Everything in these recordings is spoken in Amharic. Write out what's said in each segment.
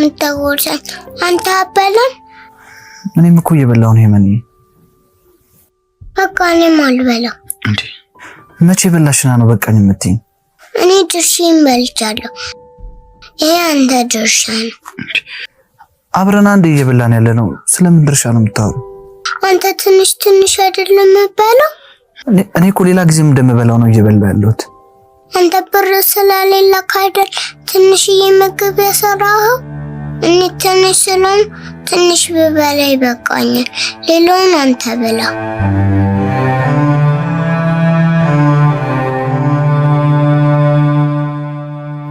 የምታጎርሰኝ? አንተ አበላም? እኔም እኮ እየበላሁ ነው የመን። በቃ እኔም አልበላም። እንዴ መቼ በላሽና ነው በቃኝ የምትይኝ? እኔ ድርሼን በልቻለሁ። ይሄ አንተ ድርሻ ነው። አብረን አንድ እየበላን ያለ ነው። ስለምን ድርሻ ነው የምታወራው? አንተ ትንሽ አይደለም የምበላው? እኔ እኮ ሌላ ጊዜም እንደምበላው ነው እየበላሁ ያለሁት። አንተ ብር ስለሌለ ካይደል ትንሽዬ ምግብ ያሰራኸው? እኔ ትንሽ ስለሆነ ትንሽ ብበላ ይበቃኛል። ሌላውን አንተ ብላ።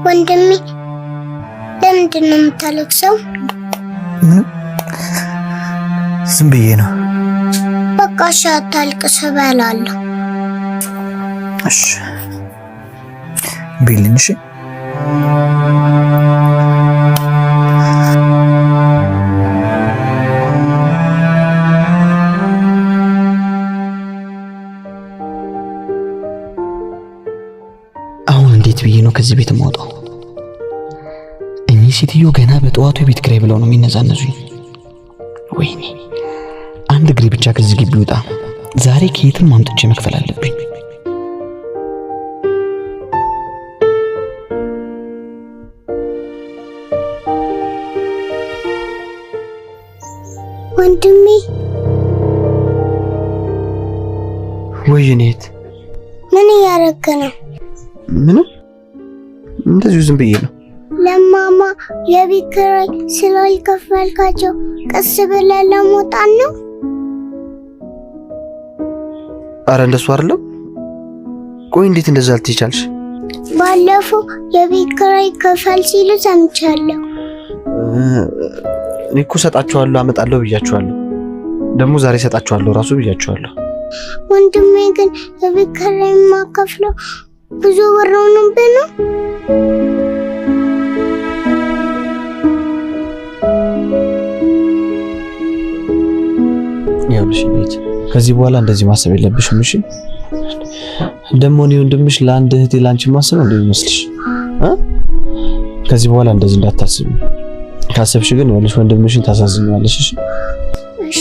ወንድሜ ለምንድን ነው የምታለቅሰው? ዝም ብዬ ነው። በቃ እሺ አታልቅስ፣ እበላለሁ። እሺ ቢልኝ። እሺ አሁን እንዴት ብዬ ነው ከዚህ ቤት የማወጣው? እኚህ ሴትዮ ገና በጠዋቱ የቤት ኪራይ ብለው ነው የሚነዛነዙኝ። ወይኔ አንድ እግሬ ብቻ ከዚህ ግቢ ወጣ። ዛሬ ከየትም አምጥቼ መክፈል አለብኝ። ወንድሜ ወይኔት ምን እያደረክ ነው? ምንም እንደዚሁ ዝም ብዬ ነው። ለማማ የቤት ኪራይ ስላልከፈልካቸው ቀስ ብለህ ለመውጣት ነው? አረ እንደሱ አይደለም። ቆይ እንዴት እንደዛ ልትይቻልሽ? ባለፈው የቤት ኪራይ ከፈል ሲሉ ሰምቻለሁ። እኔ እኮ ሰጣቸዋለሁ አመጣለሁ ብያቸዋለሁ። ደግሞ ዛሬ ሰጣቸዋለሁ ራሱ ብያቸዋለሁ። ወንድሜ ግን የቤት ኪራይ የማከፍለው ብዙ ብር ሆኖብህ ነው? ያውልሽ ቤት ከዚህ በኋላ እንደዚህ ማሰብ የለብሽም። እሺ ደግሞ እኔ ወንድምሽ ለአንድ እህቴ ላንቺ ማሰብ እንዴ ይመስልሽ? ከዚህ በኋላ እንደዚህ እንዳታስቢ። ካሰብሽ ግን ወልሽ ወንድምሽን ታሳዝኛለሽ። እሺ እሺ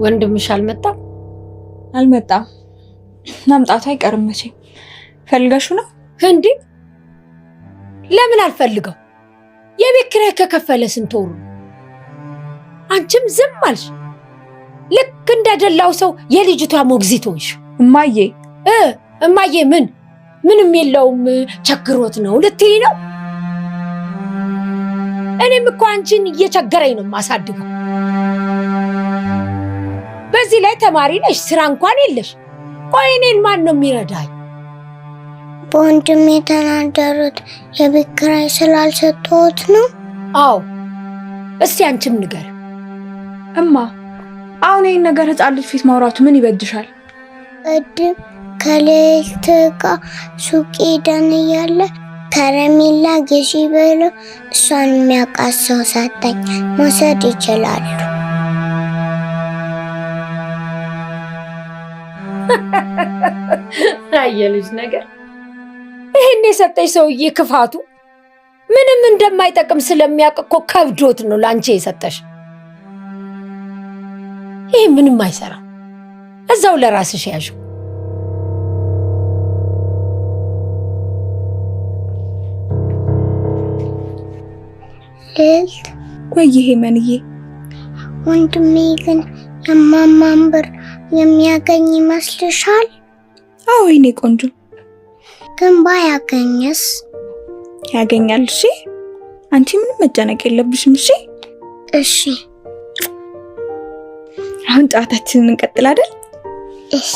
ወንድምሽ አልመጣም? አልመጣም። ማምጣቱ አይቀርም መቼም። ፈልገሹ ነው እንዴ? ለምን አልፈልገው? የቤት ኪራይ ከከፈለ ስንት ወሩ? አንቺም ዝም አልሽ። ልክ እንደደላው ሰው የልጅቷ ሞግዚት ሆንሽ። እማዬ እማዬ ምንም የለውም ቸግሮት ነው ልትይ ነው? እኔም እኮ አንቺን እየቸገረኝ ነው ማሳድገው። በዚህ ላይ ተማሪ ነሽ፣ ስራ እንኳን የለሽ። ቆይ እኔን ማን ነው የሚረዳኝ? በወንድሜ የተናደሩት የቤት ኪራይ ስላልሰጠሁት ነው? አዎ እስቲ አንቺም ንገር። እማ አሁን ይሄን ነገር ህፃን ልጅ ፊት ማውራቱ ምን ይበጅሻል? ቅድም ከሌሊት ጋር ሱቅ ሄደን እያለ ከረሜላ ግዢ ብሎ እሷን የሚያውቃት ሰው ሰጠኝ። መውሰድ ይችላሉ። አየልሽ ነገር። ይሄን የሰጠሽ ሰውዬ ክፋቱ ምንም እንደማይጠቅም ስለሚያውቅ እኮ ከብዶት ነው ላንቺ የሰጠሽ። ይሄ ምንም አይሰራም። እዛው ለራስሽ ያዥ። ልዕልት ወይዬ መንዬ፣ ወንድሜ ግን የማማን ብር የሚያገኝ ይመስልሻል? አዎ የኔ ቆንጆ። ግን ባያገኝስ? ያገኛል። እሺ አንቺ ምንም መጨነቅ የለብሽም። እሺ እሺ። አሁን ጨዋታችንን እንቀጥል አይደል? እሺ።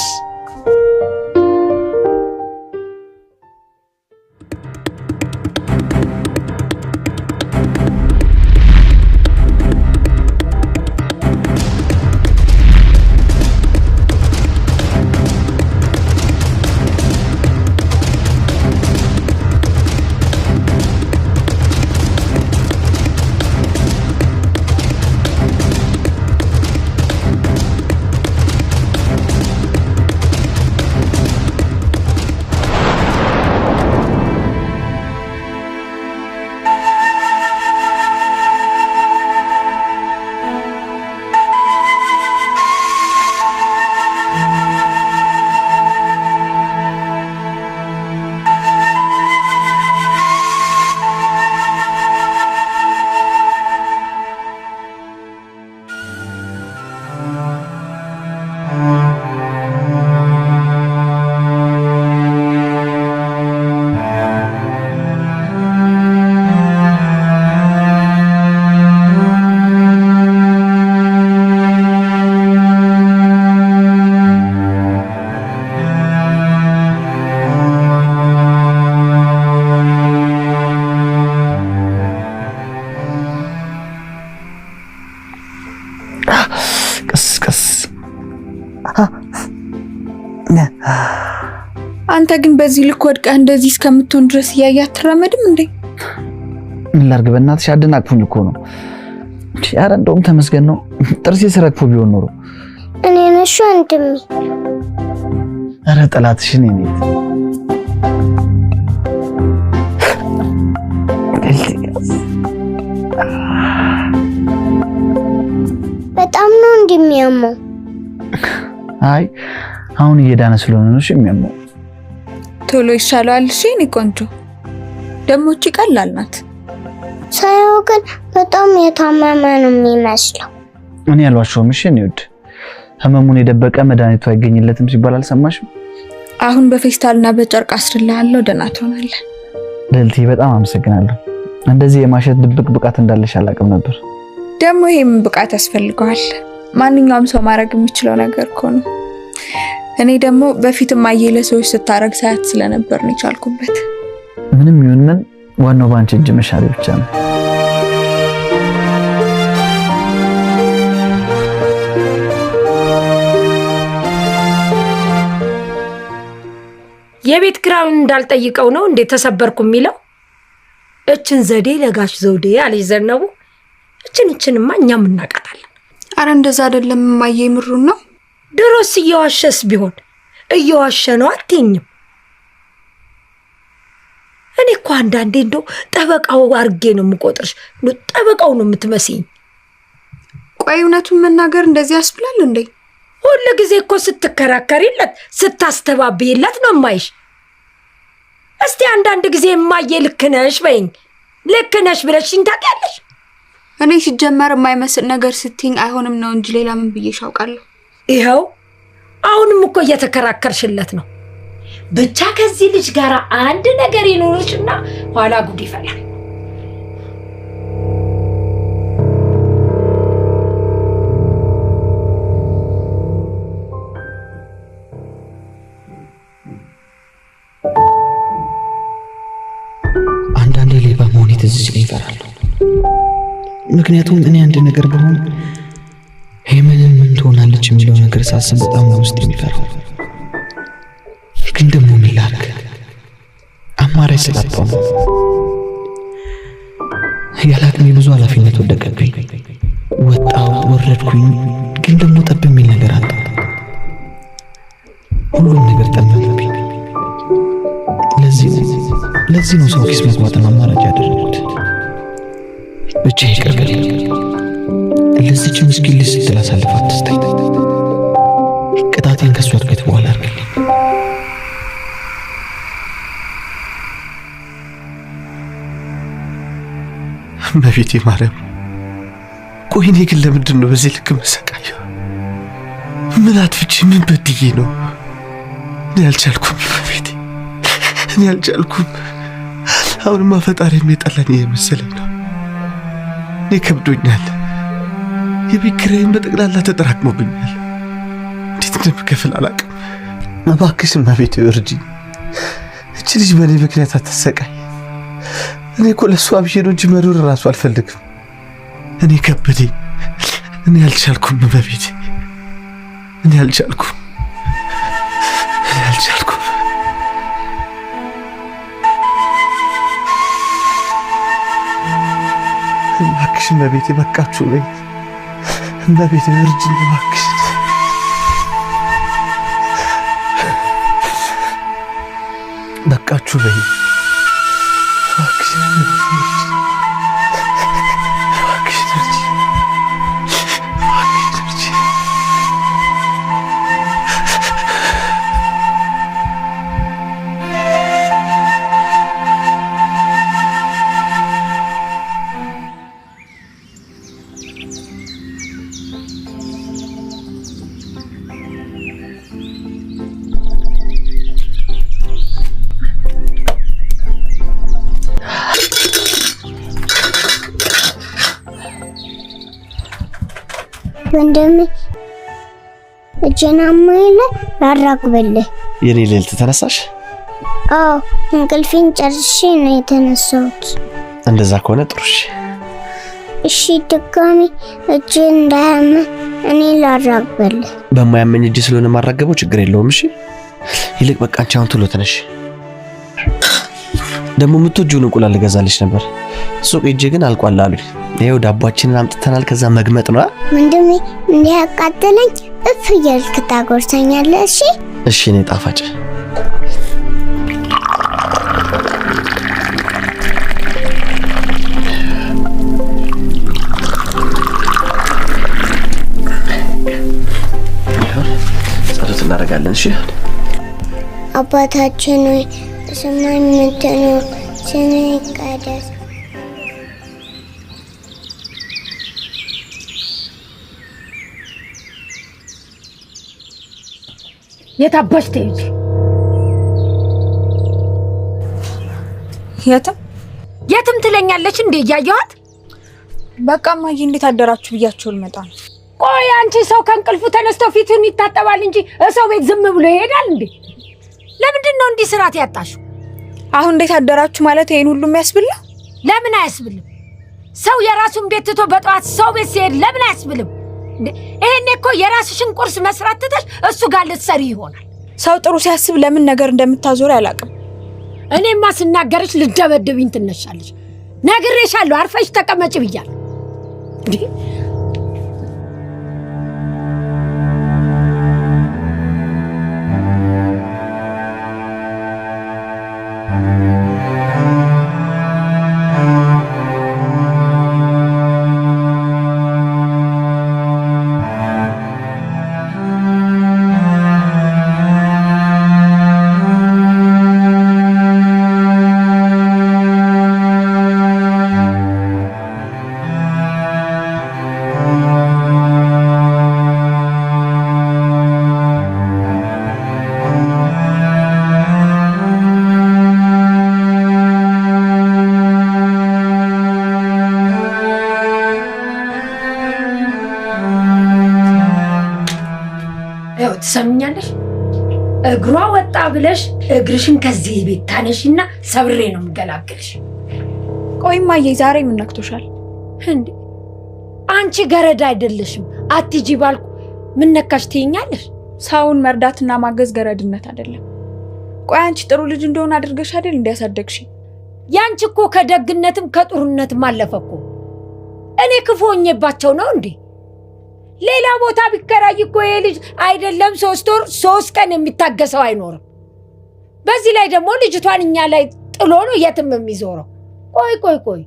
አንተ ግን በዚህ ልክ ወድቀህ እንደዚህ እስከምትሆን ድረስ እያየህ አትራመድም እንዴ? ምን ላድርግ በእናትሽ አደናቅፉኝ እኮ ነው። ኧረ እንደውም ተመስገን ነው ጥርሴ ስረግፎ ቢሆን ኖሮ። እኔ ነሽ ወንድሜ። ኧረ ጠላትሽን እኔ በጣም ነው እንደሚያመው። አይ አሁን እየዳነ ስለሆነ ነው የሚያመው። ቶሎ ይሻላል። እሺ እኔ ቆንጆ ደግሞ እቺ ቀላል ናት። ሳይው ግን በጣም የታመመ ነው የሚመስለው። እኔ ያልዋሸሁም። እሺ እኔ ወድ ህመሙን የደበቀ መድኃኒቱ አይገኝለትም ሲባል አልሰማሽም? አሁን በፌስታልና በጨርቅ አስርልሃለሁ፣ ደህና ትሆናለህ። ልልቲ በጣም አመሰግናለሁ። እንደዚህ የማሸት ድብቅ ብቃት እንዳለሽ አላውቅም ነበር። ደግሞ ይሄም ብቃት ያስፈልገዋል። ማንኛውም ሰው ማድረግ የሚችለው ነገር እኮ ነው። እኔ ደግሞ በፊትም አየለ ሰዎች ስታረግ ሳያት ስለነበር ነው የቻልኩበት። ምንም ይሁን ምን ዋናው ባንቺ እጅ መሻሪ ብቻ ነው። የቤት ኪራዩን እንዳልጠይቀው ነው እንዴ ተሰበርኩ የሚለው? እችን ዘዴ ለጋሽ ዘውዴ አለች ዘነቡ። እችንማ እኛም እናውቃታለን። አረ እንደዛ አይደለም ማየ፣ ምሩን ነው። ድሮስ እየዋሸስ ቢሆን እየዋሸ ነው አትኝም? እኔ እኮ አንዳንዴ እንደው ጠበቃው አርጌ ነው የምቆጥርሽ። ጠበቃው ነው የምትመስይኝ። ቆይ እውነቱን መናገር እንደዚህ ያስብላል እንዴ? ሁሉ ጊዜ እኮ ስትከራከሪለት ስታስተባብይለት ነው የማይሽ። እስቲ አንዳንድ ጊዜ እማዬ ልክ ነሽ በይኝ። ልክ ነሽ ብለሽኝ ታውቂያለሽ? እኔ ሲጀመር የማይመስል ነገር ስትይኝ አይሆንም ነው እንጂ ሌላ ምን ብዬሽ አውቃለሁ? ይኸው አሁንም እኮ እየተከራከርሽለት ነው። ብቻ ከዚህ ልጅ ጋር አንድ ነገር ይኖርሽና ኋላ ጉድ ይፈላል። አንዳንዴ ሌባ መሆኔ ትዝ ሲለኝ እፈራለሁ። ምክንያቱም እኔ አንድ ነገር በሆነ ሄመንን ምን ትሆናለች የሚለው ነገር ሳስብ በጣም ውስጥ የሚፈራው። ግን ደግሞ ምን ላድርግ? አማራጭ ስላጣሁ ነው። ያለ አቅሜ ብዙ ኃላፊነት ወደቀብኝ። ወጣሁ ወረድኩኝ፣ ግን ደግሞ ጠብ የሚል ነገር አጣሁ። ሁሉም ነገር ጠመመብኝ። ለዚህ ነው ሰው ኪስ መግባትን አማራጭ ያደረኩት። ብቻ ይቅር በለኝ። ለዚች ምስኪን ልጅ ስትል አሳልፋ አትስጠኝ። ቅጣቴን ከሷ እድገት በኋላ አድርግልኝ። እመቤቴ ማርያም፣ ቆይ እኔ ግን ለምንድን ነው በዚህ ልክ መሰቃየው? ምን አጥፍቼ ምን በድዬ ነው? እኔ አልቻልኩም እመቤቴ፣ እኔ አልቻልኩም። አሁንማ ፈጣሪ የጠላኝ የመሰለኝ ነው። እኔ ከብዶኛል። የቤት ኪራይም በጠቅላላ ተጠራቅሞብኛል። እንዴት እንደምከፍል አላውቅም። እባክሽ እመቤቴ እርጂኝ። እቺ ልጅ በእኔ ምክንያት አትሰቃይ። እኔ እኮ ለእሷ ብዬ ነው እንጂ መኖር እራሱ አልፈልግም። እኔ ከበደኝ። እኔ አልቻልኩም እመቤቴ፣ እኔ አልቻልኩም። እባክሽ እመቤቴ በቃችሁ በይ። እመቤቴ እርጂኝ እባክሽ። በቃችሁ በይ እባክሽ። ወንድሜ እጀናማ ይለ ላራግበልህ። የኔ ልዕልት ተነሳሽ? አዎ እንቅልፌን ጨርሼ ነው የተነሳሁት። እንደዛ ከሆነ ጥሩሽ። እሺ ድጋሚ እጄን እንዳያመ እኔ ላራግበልህ። በማያመኝ እጅ ስለሆነ ማራገበው ችግር የለውም። እሺ ይልቅ በቃ አንቺ አሁን ቶሎ ተነሽ። ደግሞ የምትወጂውን እንቁላል ልገዛልሽ ነበር ሱቅ ሂጅ፣ ግን አልቋል አሉኝ። ይኸው ዳቦአችንን አምጥተናል። ከዛ መግመጥ ነው። ወንድሜ እንዲህ ያቃጠለኝ እፍ እያልክ ታጎርሰኛለህ። እሺ እሺ፣ እኔ ጣፋጭ ጸሎት እናደርጋለን። እሺ አባታችን ሆይ በሰማይ የምትኖር ስምህ ይቀደስ። የታባሽ ትሄጂ? የትም ትለኛለች እንዴ? እያየኋት በቃ እማዬ እንዴት አደራችሁ ብያችሁ ልመጣ ነው። ቆይ አንቺ ሰው ከእንቅልፉ ተነስቶ ፊቱን ይታጠባል እንጂ ሰው ቤት ዝም ብሎ ይሄዳል እንዴ? ለምንድን ነው እንዲህ ስርዓት ያጣሽው? አሁን እንዴት አደራችሁ ማለት ይሄን ሁሉ የሚያስብል? ለምን አያስብልም? ሰው የራሱን ቤት ትቶ በጠዋት ሰው ቤት ሲሄድ ለምን አያስብልም? ይሄኔ እኮ የራስሽን ቁርስ መስራት ትተሽ እሱ ጋር ልትሰሪ ይሆናል። ሰው ጥሩ ሲያስብ ለምን ነገር እንደምታዞር አላውቅም። እኔማ ስናገርሽ ልደበድብኝ ትነሻለሽ። ነግሬሻለሁ፣ አርፈሽ ተቀመጭ ብያለሁ። ትሰምኛለሽ? እግሯ ወጣ ብለሽ እግርሽን ከዚህ ቤት ታነሽና ሰብሬ ነው የምገላገልሽ። ቆይ እማዬ ዛሬ ምን ነክቶሻል እንዴ? አንቺ ገረድ አይደለሽም። አትጂ ባልኩ ምን ነካሽ ትይኛለሽ? ሰውን መርዳትና ማገዝ ገረድነት አይደለም። ቆይ አንቺ ጥሩ ልጅ እንደሆነ አድርገሽ አይደል እንዲያሳደግሽ? ያንቺ እኮ ከደግነትም ከጥሩነትም አለፈ እኮ። እኔ ክፉ ሆኜባቸው ነው እንዴ? ሌላ ቦታ ቢከራይ እኮ ይሄ ልጅ አይደለም 3 ወር 3 ቀን የሚታገሰው አይኖርም። በዚህ ላይ ደግሞ ልጅቷን እኛ ላይ ጥሎ ነው የትም የሚዞረው። ቆይ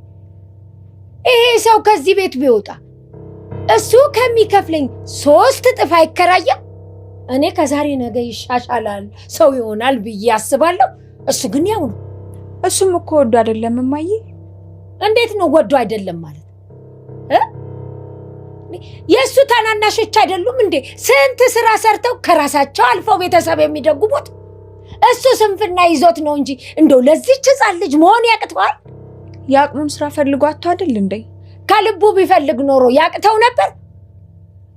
ይሄ ሰው ከዚህ ቤት ቢወጣ እሱ ከሚከፍለኝ 3 እጥፍ አይከራየም? እኔ ከዛሬ ነገ ይሻሻላል ሰው ይሆናል ብዬ አስባለሁ። እሱ ግን ያው ነው። እሱም እኮ ወዶ አይደለም እማዬ። እንዴት ነው ወዶ አይደለም ማለት? የእሱ ታናናሾች አይደሉም እንዴ ስንት ስራ ሰርተው ከራሳቸው አልፈው ቤተሰብ የሚደጉሙት? እሱ ስንፍና ይዞት ነው እንጂ እንደው ለዚህች ሕፃን ልጅ መሆን ያቅተዋል? የአቅሙን ስራ ፈልጓት አይደል እንዴ? ከልቡ ቢፈልግ ኖሮ ያቅተው ነበር።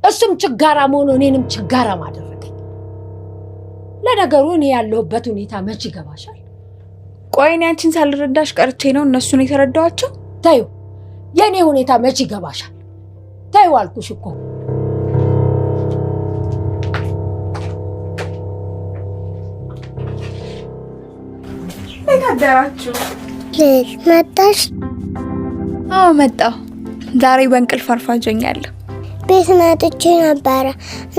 እሱም ችጋራ መሆኑ እኔንም ችጋራ ማደረገኝ። ለነገሩ እኔ ያለሁበት ሁኔታ መች ይገባሻል? ቆይ እኔ አንቺን ሳልረዳሽ ቀርቼ ነው እነሱን የተረዳዋቸው? ታዩ የኔ ሁኔታ መች ይገባሻል? ታዩ አልኩሽ እኮ። አደራችሁ? መጣሽ? አዎ መጣሁ። ዛሬ በእንቅልፍ አርፋጆኛለሁ። ቤት መጥቼ ነበረ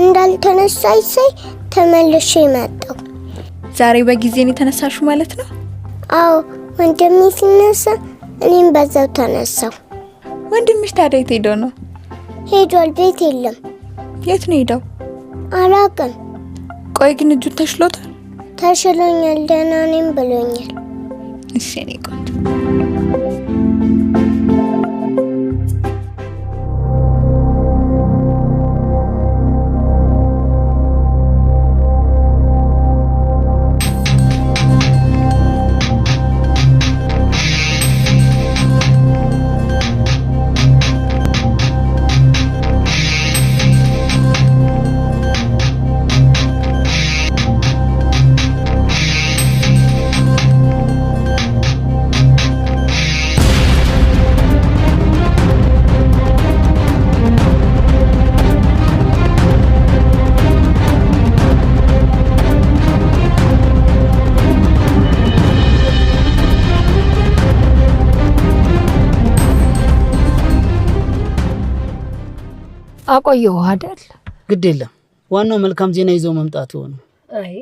እንዳልተነሳይ ሳይ ተመልሼ መጣሁ። ዛሬ በጊዜ ነው የተነሳሽው ማለት ነው? አዎ ወንድሜ ሲነሳ እኔም በዛው ተነሳሁ። ወንድምሽ ታዲያ የት ሄዶ ነው? ሄዷል፣ ቤት የለም። የት ነው ሄደው? አላውቅም። ቆይ ግን እጁ ተሽሎታል? ተሽሎኛል፣ ደህና ነኝ ብሎኛል። እሺ እኔ ቆንጆ አቆየው አይደል? ግድ የለም ዋናው መልካም ዜና ይዘው መምጣቱ ነው። አይ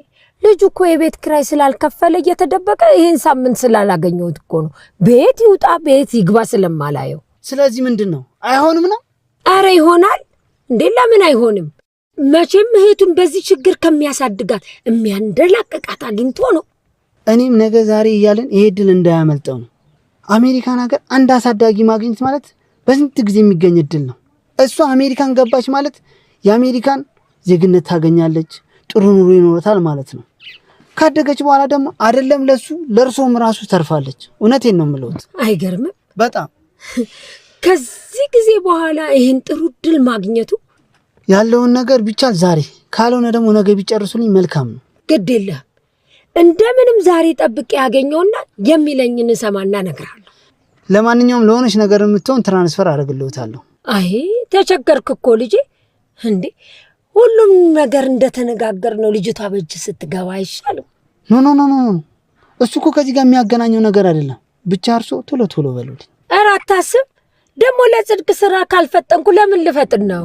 ልጁ እኮ የቤት ኪራይ ስላልከፈለ እየተደበቀ ይሄን ሳምንት ስላላገኘሁት እኮ ነው። ቤት ይውጣ ቤት ይግባ ስለማላየው። ስለዚህ ምንድነው አይሆንም ነው? አረ ይሆናል እንዴ ለምን አይሆንም? መቼም እህቱን በዚህ ችግር ከሚያሳድጋት የሚያንደላቅቃት አግኝቶ ነው። እኔም ነገ ዛሬ እያለን ይሄ ድል እንዳያመልጠው ነው። አሜሪካን ሀገር አንድ አሳዳጊ ማግኘት ማለት በስንት ጊዜ የሚገኝ ድል ነው። እሷ አሜሪካን ገባች ማለት የአሜሪካን ዜግነት ታገኛለች፣ ጥሩ ኑሮ ይኖራታል ማለት ነው። ካደገች በኋላ ደግሞ አይደለም ለእርሶም ራሱ ተርፋለች። እውነቴን ነው የምለውት። አይገርምም? በጣም ከዚህ ጊዜ በኋላ ይሄን ጥሩ ድል ማግኘቱ ያለውን ነገር ቢቻል ዛሬ ካልሆነ ደግሞ ነገ ቢጨርሱልኝ መልካም ነው። ግድ የለም እንደምንም ዛሬ ጠብቄ ያገኘውና የሚለኝን ሰማና እነግርሃለሁ። ለማንኛውም ለሆነች ነገር የምትሆን ትራንስፈር አደርግልዎታለሁ። አይ ተቸገርክ እኮ ልጄ። እንዴ ሁሉም ነገር እንደተነጋገር ነው። ልጅቷ በእጅ ስትገባ አይሻልም? ኖ እሱ እኮ ከዚህ ጋር የሚያገናኘው ነገር አይደለም። ብቻ እርሶ ቶሎ በሉልኝ። ኧረ አታስብ። ደግሞ ለጽድቅ ስራ ካልፈጠንኩ ለምን ልፈጥን ነው?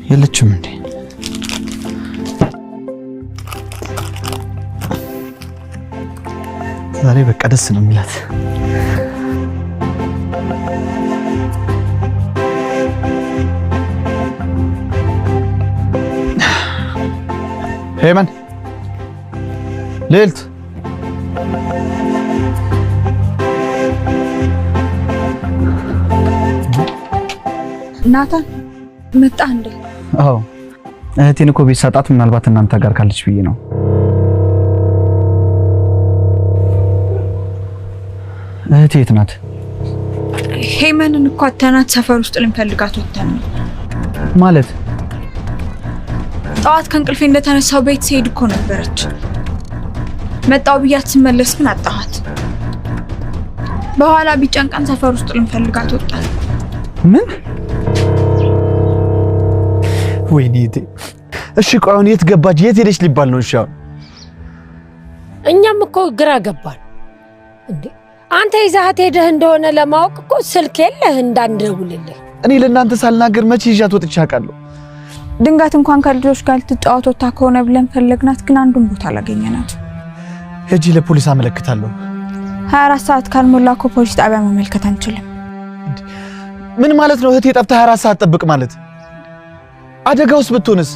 የለችም እንዴ? ዛሬ በቃ ደስ ነው የሚላት። ሄመን ልዕልት ናታን መጣ እንዴ? አዎ እህቴን እኮ ቤት ሳጣት ምናልባት እናንተ ጋር ካለች ብዬ ነው። እህቴ የት ናት? ሄመንን እኮ አተናት ሰፈር ውስጥ ልንፈልጋት ወጥተን ነው። ማለት ጠዋት ከእንቅልፌ እንደተነሳው ቤት ስሄድ እኮ ነበረች። መጣው ብያት ስመለስ ግን አጣኋት። በኋላ ቢጨንቀን ሰፈር ውስጥ ልንፈልጋት ወጣን። ምን? ወይኔ እሺ ቆይ አሁን የት ገባች? የት ሄደች ሊባል ነው? እሺ እኛም እኮ ግራ ገባን። እንዴ አንተ ይዛት ሄደህ እንደሆነ ለማወቅ እኮ ስልክ የለህ እንዳንደውልልህ። እኔ ለእናንተ ሳልናገር መቼ ይዣት ወጥቼ አውቃለሁ? ድንጋት እንኳን ከልጆች ጋር ልትጫወት ወጣ ከሆነ ብለን ፈለግናት፣ ግን አንዱን ቦታ አላገኘናት። ሄጂ ለፖሊስ አመለክታለሁ። 24 ሰዓት ካልሞላ እኮ ፖሊስ ጣቢያ መመልከት አንችልም። ምን ማለት ነው? እህቴ ጠፍታ 24 ሰዓት ጠብቅ ማለት? አደጋውስ ብትሆንስ?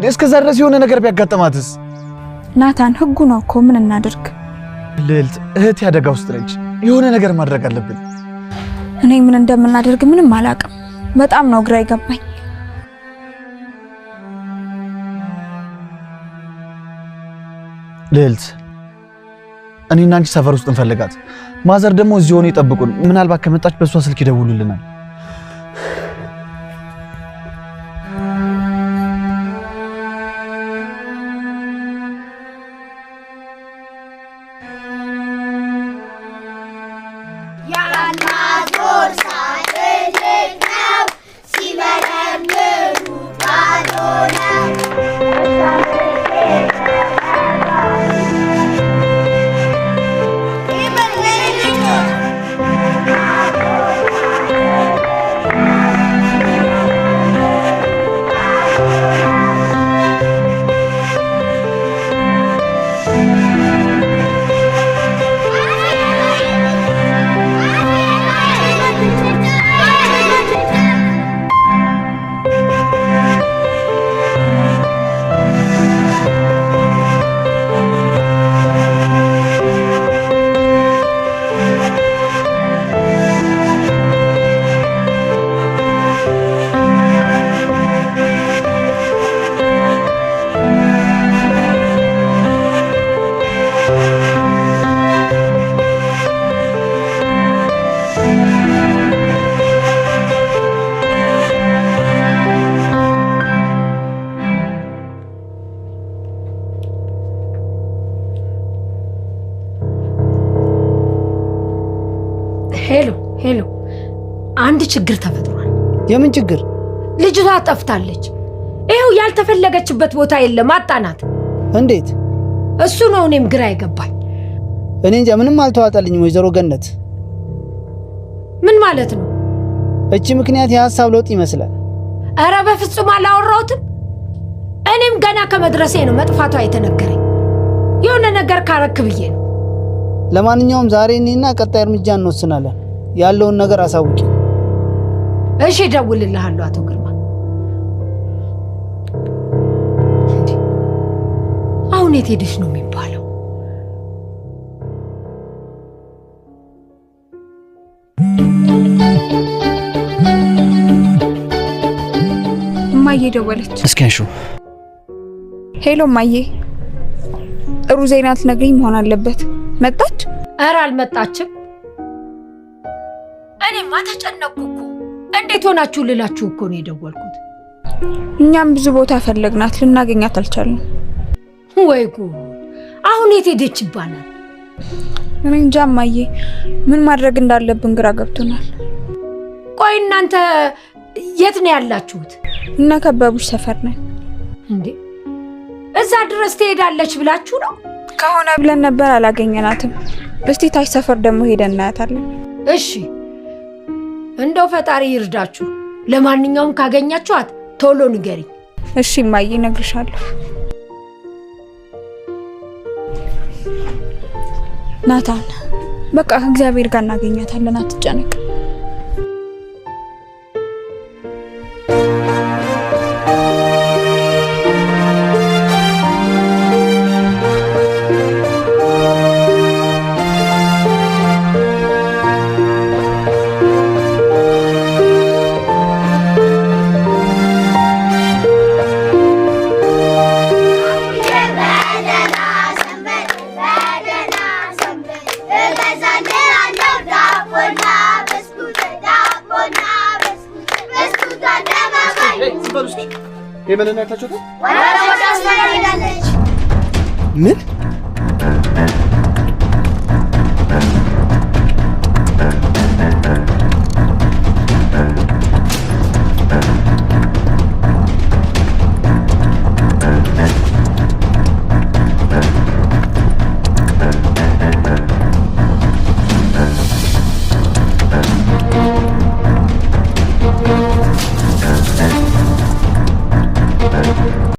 እስከዛ ድረስ የሆነ ነገር ቢያጋጥማትስ? ናታን ህጉ ነው እኮ ምን እናድርግ? ልዕልት እህቴ አደጋ ውስጥ ነች። የሆነ ነገር ማድረግ አለብን። እኔ ምን እንደምናደርግ ምንም አላውቅም። በጣም ነው ግራ ይገባኝ። ልዕልት እኔና አንቺ ሰፈር ውስጥ እንፈልጋት። ማዘር ደግሞ እዚህ ሆነ ይጠብቁን። ምናልባት ከመጣች በሷ ስልክ ይደውሉልናል። ሄሎ፣ አንድ ችግር ተፈጥሯል። የምን ችግር? ልጅቷ ጠፍታለች። ይኸው ያልተፈለገችበት ቦታ የለም፣ አጣናት። እንዴት? እሱ ነው እኔም ግራ ይገባኝ። እኔ እንጃ ምንም አልተዋጠልኝም ወይዘሮ ገነት። ምን ማለት ነው? እቺ ምክንያት የሐሳብ ለውጥ ይመስላል። ኧረ በፍጹም አላወራሁትም። እኔም ገና ከመድረሴ ነው መጥፋቷ የተነገረኝ። የሆነ ነገር ካረክ ብዬ ነው። ለማንኛውም ዛሬ እኔና ቀጣይ እርምጃ እንወስናለን። ያለውን ነገር አሳውቂ። እሺ እደውልልሃለሁ አቶ ግርማ። አሁን የት ሄደሽ ነው የሚባለው? እማዬ ደወለች። እስኪ አንሺው። ሄሎ እማዬ፣ ጥሩ ዜና ልትነግሪኝ መሆን አለበት። መጣች? ኧረ አልመጣችም። እኔማ ተጨነቅኩ እኮ። እንዴት ሆናችሁ ልላችሁ እኮ ነው የደወልኩት። እኛም ብዙ ቦታ ፈለግናት፣ ልናገኛት አልቻልንም። ወይ ጉድ! አሁን የት ሄደች ይባላል? እኔ እንጃ እማዬ፣ ምን ማድረግ እንዳለብን ግራ ገብቶናል። ቆይ እናንተ የት ነው ያላችሁት? እነ ከበቡሽ ሰፈር ነን። እንዴ እዛ ድረስ ትሄዳለች ብላችሁ ነው? ከሆነ ብለን ነበር፣ አላገኘናትም። እስቲ ታች ሰፈር ደግሞ ሄደን እናያታለን። እሺ እንደው ፈጣሪ ይርዳችሁ። ለማንኛውም ካገኛችኋት ቶሎ ንገሪኝ። እሺ እማዬ፣ እነግርሻለሁ። ናታን፣ በቃ እግዚአብሔር ጋር እናገኛታለን፣ አትጨነቅ። የመለና ታችሁት ወደ ወደ አስተዳደረች ምን